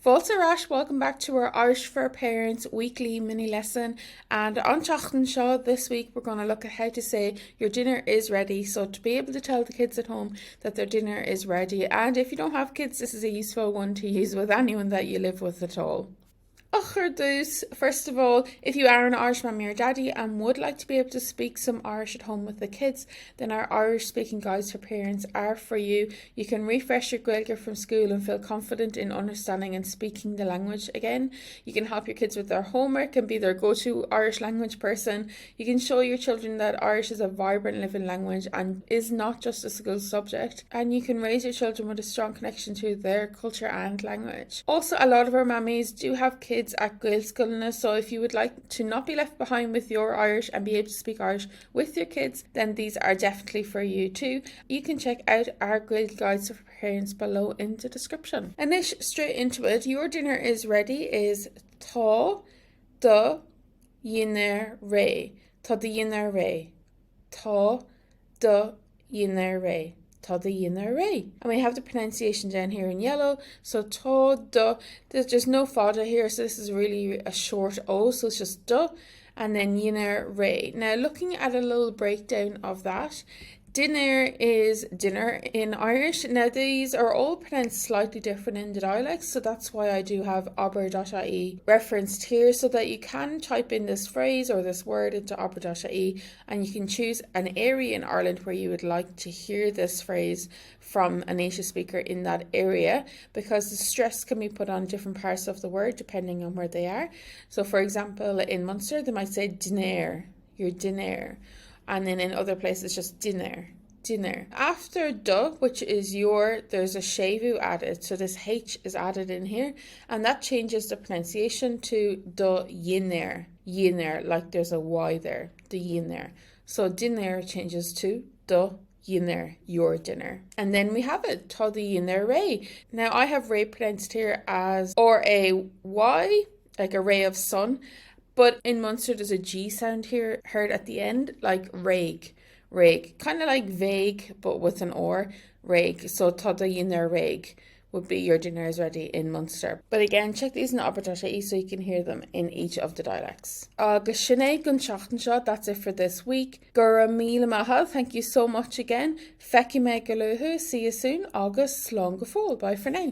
Fáilte Rash, welcome back to our Irish for Parents weekly mini lesson. And on Teachtain Seo this week, we're going to look at how to say your dinner is ready. So to be able to tell the kids at home that their dinner is ready. And if you don't have kids, this is a useful one to use with anyone that you live with at all. First of all, if you are an Irish mummy or daddy and would like to be able to speak some Irish at home with the kids, then our Irish speaking guides for parents are for you. You can refresh your Gaeilge from school and feel confident in understanding and speaking the language again. You can help your kids with their homework and be their go-to Irish language person. You can show your children that Irish is a vibrant living language and is not just a school subject. And you can raise your children with a strong connection to their culture and language. Also, a lot of our mummies do have kids at Gaelscoil, so if you would like to not be left behind with your Irish and be able to speak Irish with your kids, then these are definitely for you too. You can check out our Gaeilge guides for parents below in the description. And then straight into it, your dinner is ready is tá do dhinner ré. Tá do dhinner ré. Tá do dhinner ré. Tá do dhinner ré. And we have the pronunciation down here in yellow. So tá do, there's just no fada here, so this is really a short O, so it's just do, and then dhinner ré. Now looking at a little breakdown of that, dinner is dinner in Irish. Now these are all pronounced slightly different in the dialects, so that's why I do have aber.ie referenced here, so that you can type in this phrase or this word into aber.ie and you can choose an area in Ireland where you would like to hear this phrase from a native speaker in that area, because the stress can be put on different parts of the word depending on where they are. So for example, in Munster they might say dinner, your dinner. And then in other places, just dinner. After do, which is your, there's a shevu added. So this H is added in here. And that changes the pronunciation to do dhinner. Dhinner, like there's a Y there. Do dhinner. So dinner changes to do dhinner, your dinner. And then we have it, tá do dhinner ré. Now I have ré pronounced here as R-A-Y, like a ray of sun. But in Munster, there's a G sound here heard at the end, like rake, kind of like vague, but with an or, rake. So tá do dhinner rake would be your dinner is ready in Munster. But again, check these in aber.ie so you can hear them in each of the dialects. Agus sinné gon teachtain seo, that's it for this week. Gura míle maith, thank you so much again. Feici me go luathu, see you soon. Agus slán go fóill. Bye for now.